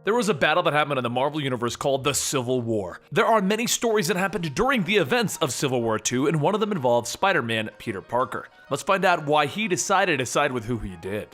There was a battle that happened in the Marvel Universe called the Civil War. There are many stories that happened during the events of Civil War II, and one of them involved Spider-Man Peter Parker. Let's find out why he decided to side with who he did.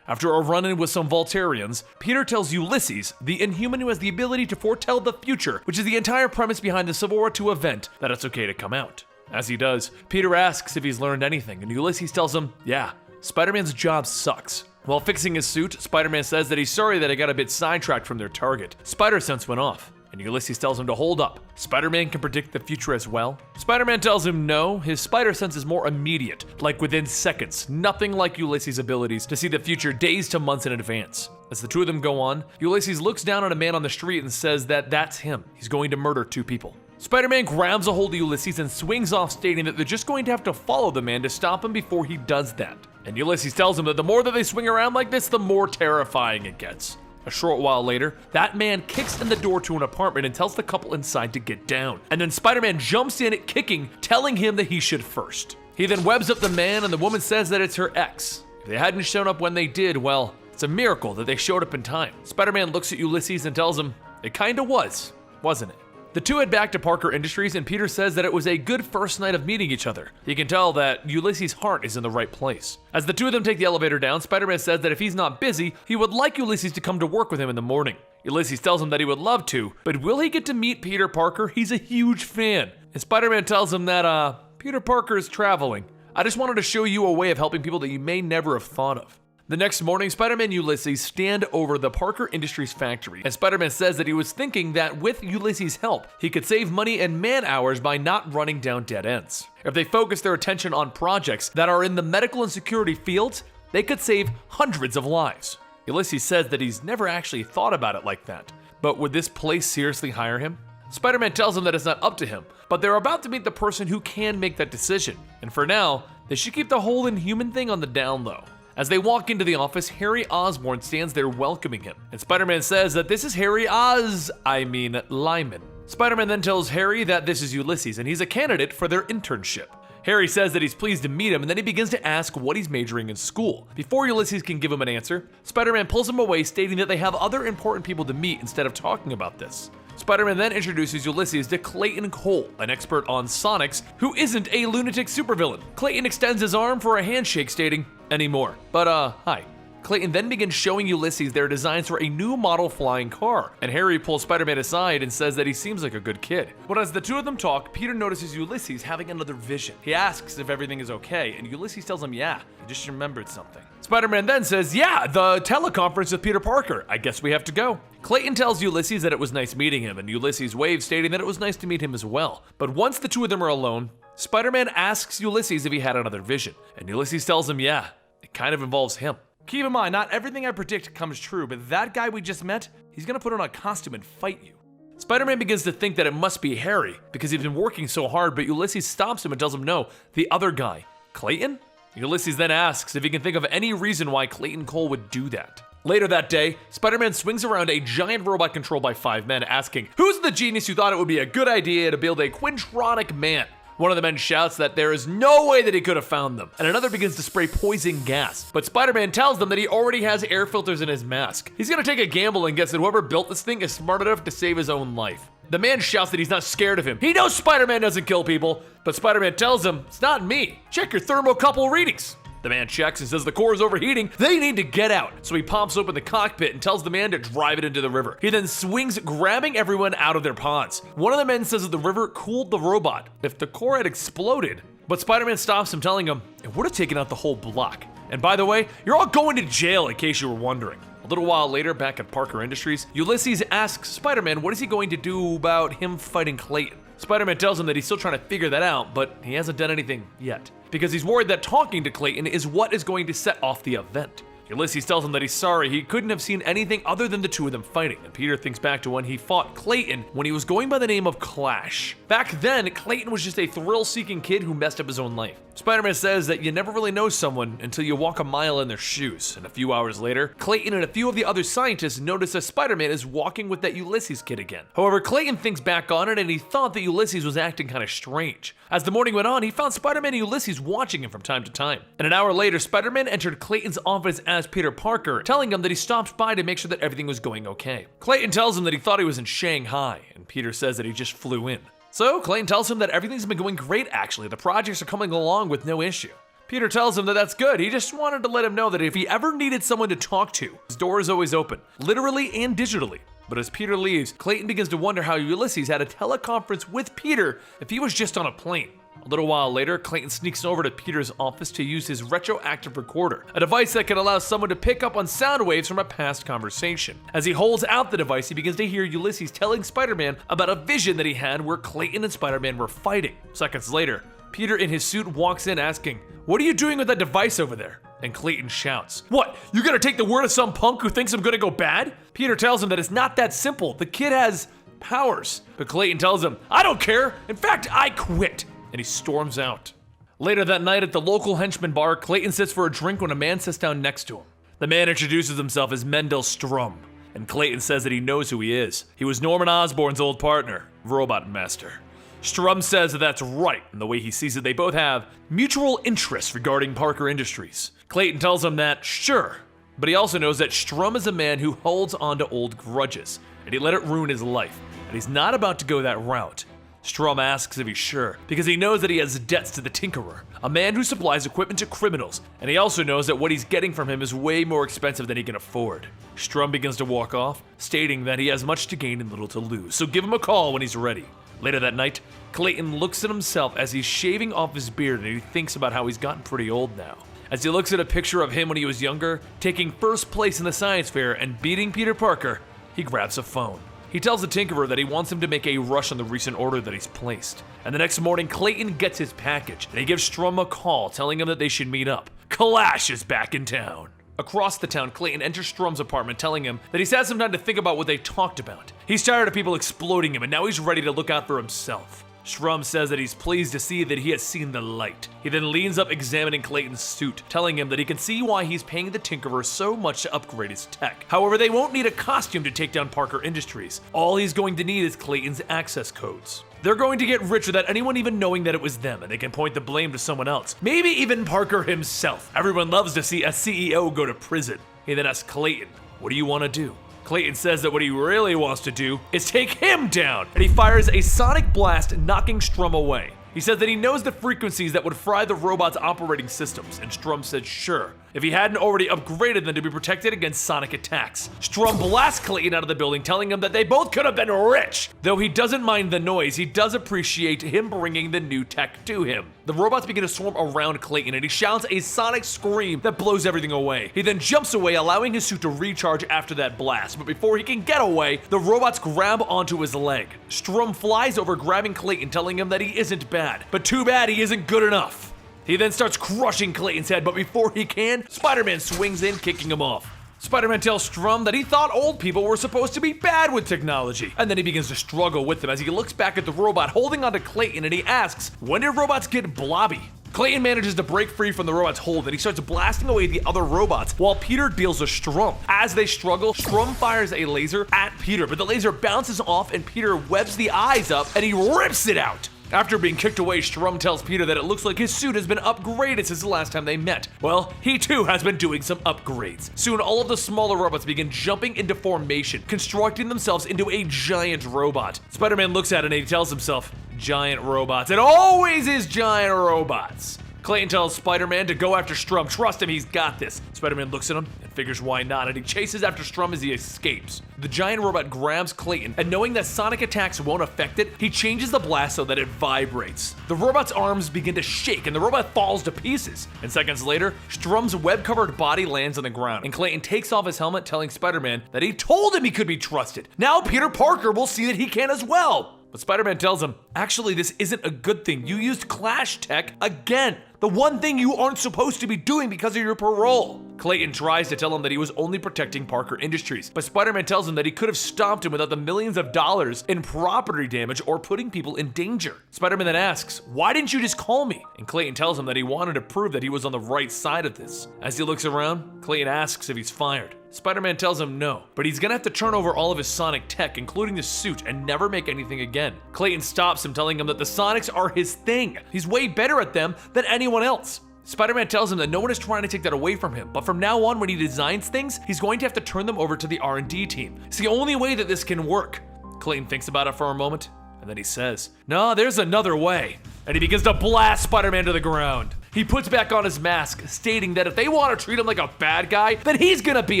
After a run-in with some Voltarians, Peter tells Ulysses, the Inhuman who has the ability to foretell the future, which is the entire premise behind the Civil War II event, that it's okay to come out. As he does, Peter asks if he's learned anything, and Ulysses tells him, yeah, Spider-Man's job sucks. While fixing his suit, Spider-Man says that he's sorry that he got a bit sidetracked from their target. Spider-Sense went off, and Ulysses tells him to hold up. Spider-Man can predict the future as well? Spider-Man tells him no, his Spider-Sense is more immediate, like within seconds, nothing like Ulysses' abilities to see the future days to months in advance. As the two of them go on, Ulysses looks down on a man on the street and says that that's him. He's going to murder 2 people. Spider-Man grabs a hold of Ulysses and swings off, stating that they're just going to have to follow the man to stop him before he does that. And Ulysses tells him that the more that they swing around like this, the more terrifying it gets. A short while later, that man kicks in the door to an apartment and tells the couple inside to get down. And then Spider-Man jumps in it kicking, telling him that he should first. He then webs up the man and the woman says that it's her ex. If they hadn't shown up when they did, well, it's a miracle that they showed up in time. Spider-Man looks at Ulysses and tells him, it kinda was, wasn't it? The two head back to Parker Industries, and Peter says that it was a good first night of meeting each other. You can tell that Ulysses' heart is in the right place. As the two of them take the elevator down, Spider-Man says that if he's not busy, he would like Ulysses to come to work with him in the morning. Ulysses tells him that he would love to, but will he get to meet Peter Parker? He's a huge fan. And Spider-Man tells him that, Peter Parker is traveling. I just wanted to show you a way of helping people that you may never have thought of. The next morning, Spider-Man and Ulysses stand over the Parker Industries factory, and Spider-Man says that he was thinking that with Ulysses' help, he could save money and man-hours by not running down dead ends. If they focus their attention on projects that are in the medical and security fields, they could save hundreds of lives. Ulysses says that he's never actually thought about it like that, but would this place seriously hire him? Spider-Man tells him that it's not up to him, but they're about to meet the person who can make that decision, and for now, they should keep the whole Inhuman thing on the down low. As they walk into the office, Harry Osborn stands there welcoming him, and Spider-Man says that this is Lyman. Spider-Man then tells Harry that this is Ulysses, and he's a candidate for their internship. Harry says that he's pleased to meet him, and then he begins to ask what he's majoring in school. Before Ulysses can give him an answer, Spider-Man pulls him away, stating that they have other important people to meet instead of talking about this. Spider-Man then introduces Ulysses to Clayton Cole, an expert on Sonics who isn't a lunatic supervillain. Clayton extends his arm for a handshake, stating, anymore. But hi. Clayton then begins showing Ulysses their designs for a new model flying car, and Harry pulls Spider-Man aside and says that he seems like a good kid. But as the two of them talk, Peter notices Ulysses having another vision. He asks if everything is okay, and Ulysses tells him yeah, he just remembered something. Spider-Man then says, yeah, the teleconference with Peter Parker. I guess we have to go. Clayton tells Ulysses that it was nice meeting him, and Ulysses waves, stating that it was nice to meet him as well. But once the two of them are alone, Spider-Man asks Ulysses if he had another vision, and Ulysses tells him yeah, it kind of involves him. Keep in mind, not everything I predict comes true, but that guy we just met, he's gonna put on a costume and fight you. Spider-Man begins to think that it must be Harry, because he's been working so hard, but Ulysses stops him and tells him no, the other guy. Clayton? Ulysses then asks if he can think of any reason why Clayton Cole would do that. Later that day, Spider-Man swings around a giant robot controlled by 5 men, asking, who's the genius who thought it would be a good idea to build a Quintronic man? One of the men shouts that there is no way that he could have found them, and another begins to spray poison gas. But Spider-Man tells them that he already has air filters in his mask. He's gonna take a gamble and guess that whoever built this thing is smart enough to save his own life. The man shouts that he's not scared of him. He knows Spider-Man doesn't kill people, but Spider-Man tells him, it's not me. Check your thermocouple readings. The man checks and says the core is overheating, they need to get out. So he pops open the cockpit and tells the man to drive it into the river. He then swings, grabbing everyone out of their pods. One of the men says that the river cooled the robot if the core had exploded. But Spider-Man stops him, telling him, it would have taken out the whole block. And by the way, you're all going to jail in case you were wondering. A little while later, back at Parker Industries, Ulysses asks Spider-Man what is he going to do about him fighting Clayton. Spider-Man tells him that he's still trying to figure that out, but he hasn't done anything yet, because he's worried that talking to Clayton is what is going to set off the event. Ulysses tells him that he's sorry he couldn't have seen anything other than the two of them fighting, and Peter thinks back to when he fought Clayton when he was going by the name of Clash. Back then, Clayton was just a thrill-seeking kid who messed up his own life. Spider-Man says that you never really know someone until you walk a mile in their shoes, and a few hours later, Clayton and a few of the other scientists notice that Spider-Man is walking with that Ulysses kid again. However, Clayton thinks back on it and he thought that Ulysses was acting kind of strange. As the morning went on, he found Spider-Man and Ulysses watching him from time to time. And an hour later, Spider-Man entered Clayton's office as has Peter Parker, telling him that he stopped by to make sure that everything was going okay. Clayton tells him that he thought he was in Shanghai, and Peter says that he just flew in. So Clayton tells him that everything's been going great actually, the projects are coming along with no issue. Peter tells him that that's good, he just wanted to let him know that if he ever needed someone to talk to, his door is always open, literally and digitally. But as Peter leaves, Clayton begins to wonder how Ulysses had a teleconference with Peter if he was just on a plane. A little while later, Clayton sneaks over to Peter's office to use his retroactive recorder, a device that can allow someone to pick up on sound waves from a past conversation. As he holds out the device, he begins to hear Ulysses telling Spider-Man about a vision that he had where Clayton and Spider-Man were fighting. Seconds later, Peter in his suit walks in asking, "What are you doing with that device over there?" And Clayton shouts, "What, you gonna take the word of some punk who thinks I'm gonna go bad?" Peter tells him that it's not that simple, the kid has powers. But Clayton tells him, "I don't care, in fact, I quit." And he storms out. Later that night at the local henchman bar, Clayton sits for a drink when a man sits down next to him. The man introduces himself as Mendel Strum, and Clayton says that he knows who he is. He was Norman Osborn's old partner, Robot Master. Strum says that that's right, and the way he sees it, they both have mutual interests regarding Parker Industries. Clayton tells him that, sure, but he also knows that Strum is a man who holds on to old grudges, and he let it ruin his life, and he's not about to go that route. Strum asks if he's sure, because he knows that he has debts to the Tinkerer, a man who supplies equipment to criminals, and he also knows that what he's getting from him is way more expensive than he can afford. Strum begins to walk off, stating that he has much to gain and little to lose, so give him a call when he's ready. Later that night, Clayton looks at himself as he's shaving off his beard and he thinks about how he's gotten pretty old now. As he looks at a picture of him when he was younger, taking first place in the science fair and beating Peter Parker, he grabs a phone. He tells the Tinkerer that he wants him to make a rush on the recent order that he's placed. And the next morning, Clayton gets his package, and he gives Strum a call, telling him that they should meet up. Kalash is back in town. Across the town, Clayton enters Strum's apartment, telling him that he's had some time to think about what they talked about. He's tired of people exploding him, and now he's ready to look out for himself. Strum says that he's pleased to see that he has seen the light. He then leans up examining Clayton's suit, telling him that he can see why he's paying the Tinkerer so much to upgrade his tech. However, they won't need a costume to take down Parker Industries. All he's going to need is Clayton's access codes. They're going to get rich without anyone even knowing that it was them, and they can point the blame to someone else. Maybe even Parker himself. Everyone loves to see a CEO go to prison. He then asks Clayton, "What do you want to do?" Clayton says that what he really wants to do is take him down, and he fires a sonic blast, knocking Strum away. He says that he knows the frequencies that would fry the robot's operating systems, and Strum said sure, if he hadn't already upgraded them to be protected against sonic attacks. Strum blasts Clayton out of the building, telling him that they both could have been rich. Though he doesn't mind the noise, he does appreciate him bringing the new tech to him. The robots begin to swarm around Clayton, and he shouts a sonic scream that blows everything away. He then jumps away, allowing his suit to recharge after that blast, but before he can get away, the robots grab onto his leg. Strum flies over, grabbing Clayton, telling him that he isn't bad, but too bad he isn't good enough. He then starts crushing Clayton's head, but before he can, Spider-Man swings in, kicking him off. Spider-Man tells Strum that he thought old people were supposed to be bad with technology, and then he begins to struggle with them as he looks back at the robot holding onto Clayton, and he asks, when did robots get blobby? Clayton manages to break free from the robot's hold, and he starts blasting away the other robots while Peter deals with Strum. As they struggle, Strum fires a laser at Peter, but the laser bounces off and Peter webs the eyes up and he rips it out. After being kicked away, Strum tells Peter that it looks like his suit has been upgraded since the last time they met. Well, he too has been doing some upgrades. Soon, all of the smaller robots begin jumping into formation, constructing themselves into a giant robot. Spider-Man looks at it and he tells himself, giant robots. It always is giant robots. Clayton tells Spider-Man to go after Strum. Trust him, he's got this. Spider-Man looks at him and figures why not, and he chases after Strum as he escapes. The giant robot grabs Clayton, and knowing that sonic attacks won't affect it, he changes the blast so that it vibrates. The robot's arms begin to shake, and the robot falls to pieces. And seconds later, Strum's web-covered body lands on the ground, and Clayton takes off his helmet, telling Spider-Man that he told him he could be trusted. Now Peter Parker will see that he can as well. But Spider-Man tells him, actually, this isn't a good thing. You used Clash Tech again. The one thing you aren't supposed to be doing because of your parole. Clayton tries to tell him that he was only protecting Parker Industries, but Spider-Man tells him that he could have stopped him without the millions of dollars in property damage or putting people in danger. Spider-Man then asks, why didn't you just call me? And Clayton tells him that he wanted to prove that he was on the right side of this. As he looks around, Clayton asks if he's fired. Spider-Man tells him no, but he's gonna have to turn over all of his sonic tech, including the suit, and never make anything again. Clayton stops him, telling him that the sonics are his thing. He's way better at them than anyone else. Spider-Man tells him that no one is trying to take that away from him, but from now on when he designs things, he's going to have to turn them over to the R&D team. It's the only way that this can work. Clayton thinks about it for a moment, and then he says, "No, there's another way." And he begins to blast Spider-Man to the ground. He puts back on his mask, stating that if they want to treat him like a bad guy, then he's gonna be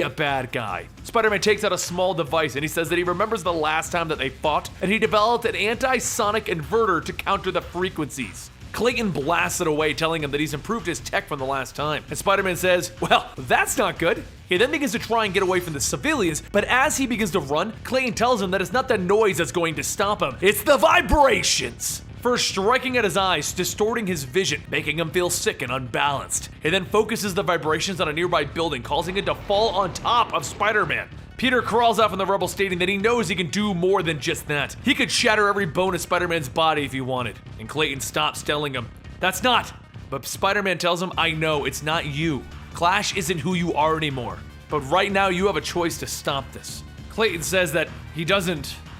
a bad guy. Spider-Man takes out a small device and he says that he remembers the last time that they fought, and he developed an anti-sonic inverter to counter the frequencies. Clayton blasts it away, telling him that he's improved his tech from the last time. And Spider-Man says, "Well, that's not good." He then begins to try and get away from the civilians, but as he begins to run, Clayton tells him that it's not the noise that's going to stop him, it's the vibrations. First striking at his eyes, distorting his vision, making him feel sick and unbalanced. He then focuses the vibrations on a nearby building, causing it to fall on top of Spider-Man. Peter crawls out from the rubble, stating that he knows he can do more than just that. He could shatter every bone of Spider-Man's body if he wanted. And Clayton stops, telling him, "That's not." But Spider-Man tells him, "I know, it's not you. Clash isn't who you are anymore. But right now you have a choice to stop this." Clayton says that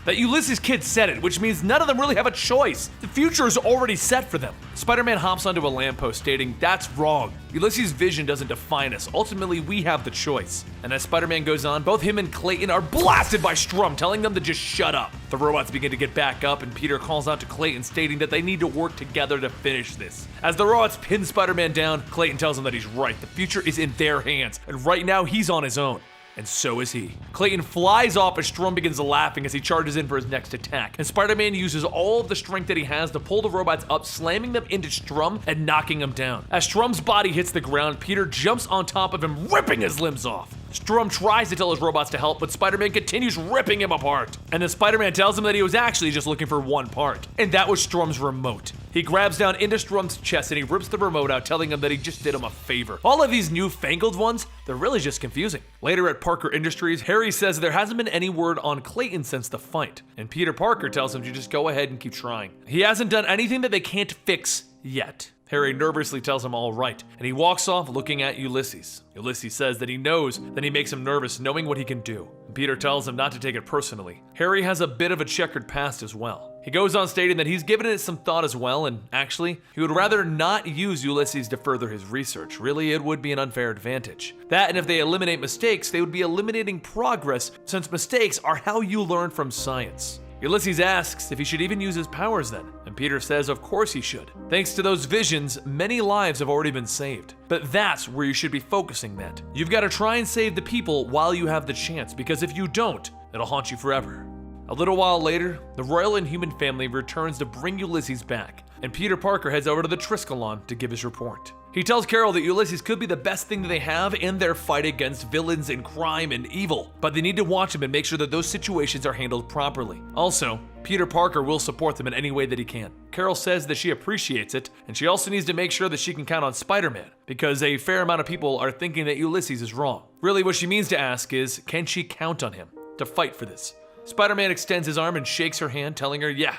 that Ulysses' kid said it, which means none of them really have a choice. The future is already set for them. Spider-Man hops onto a lamppost, stating, "That's wrong. Ulysses' vision doesn't define us. Ultimately, we have the choice." And as Spider-Man goes on, both him and Clayton are blasted by Strum, telling them to just shut up. The robots begin to get back up, and Peter calls out to Clayton, stating that they need to work together to finish this. As the robots pin Spider-Man down, Clayton tells him that he's right. The future is in their hands, and right now he's on his own. And so is he. Clayton flies off as Strum begins laughing as he charges in for his next attack. And Spider-Man uses all of the strength that he has to pull the robots up, slamming them into Strum and knocking him down. As Strum's body hits the ground, Peter jumps on top of him, ripping his limbs off. Strum tries to tell his robots to help, but Spider-Man continues ripping him apart. And then Spider-Man tells him that he was actually just looking for one part, and that was Strum's remote. He grabs down into Strum's chest and he rips the remote out, telling him that he just did him a favor. All of these newfangled ones, they're really just confusing. Later at Parker Industries, Harry says there hasn't been any word on Clayton since the fight, and Peter Parker tells him to just go ahead and keep trying. He hasn't done anything that they can't fix yet. Harry nervously tells him all right, and he walks off looking at Ulysses. Ulysses says that he knows, then he makes him nervous knowing what he can do. And Peter tells him not to take it personally. Harry has a bit of a checkered past as well. He goes on stating that he's given it some thought as well, and actually, he would rather not use Ulysses to further his research. Really, it would be an unfair advantage. That, and if they eliminate mistakes, they would be eliminating progress, since mistakes are how you learn from science. Ulysses asks if he should even use his powers then, and Peter says of course he should. Thanks to those visions, many lives have already been saved. But that's where you should be focusing that. You've got to try and save the people while you have the chance, because if you don't, it'll haunt you forever. A little while later, the Royal Inhuman family returns to bring Ulysses back, and Peter Parker heads over to the Triskelon to give his report. He tells Carol that Ulysses could be the best thing that they have in their fight against villains and crime and evil, but they need to watch him and make sure that those situations are handled properly. Also, Peter Parker will support them in any way that he can. Carol says that she appreciates it, and she also needs to make sure that she can count on Spider-Man, because a fair amount of people are thinking that Ulysses is wrong. Really, what she means to ask is, can she count on him to fight for this? Spider-Man extends his arm and shakes her hand, telling her, "Yeah,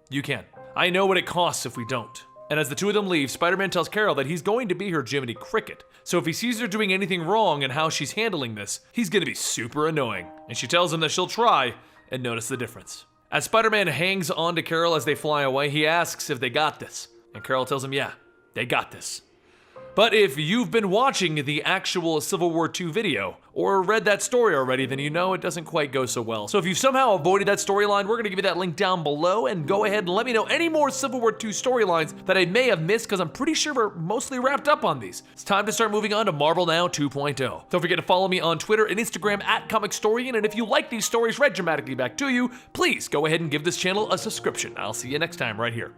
you can. I know what it costs if we don't." And as the two of them leave, Spider-Man tells Carol that he's going to be her Jiminy Cricket. So if he sees her doing anything wrong and how she's handling this, he's gonna be super annoying. And she tells him that she'll try and notice the difference. As Spider-Man hangs on to Carol as they fly away, he asks if they got this. And Carol tells him, yeah, they got this. But if you've been watching the actual Civil War II video, or read that story already, then you know it doesn't quite go so well. So if you've somehow avoided that storyline, we're gonna give you that link down below, and go ahead and let me know any more Civil War II storylines that I may have missed, because I'm pretty sure we're mostly wrapped up on these. It's time to start moving on to Marvel Now 2.0. Don't forget to follow me on Twitter and Instagram at Comicstorian, and if you like these stories read dramatically back to you, please go ahead and give this channel a subscription. I'll see you next time right here.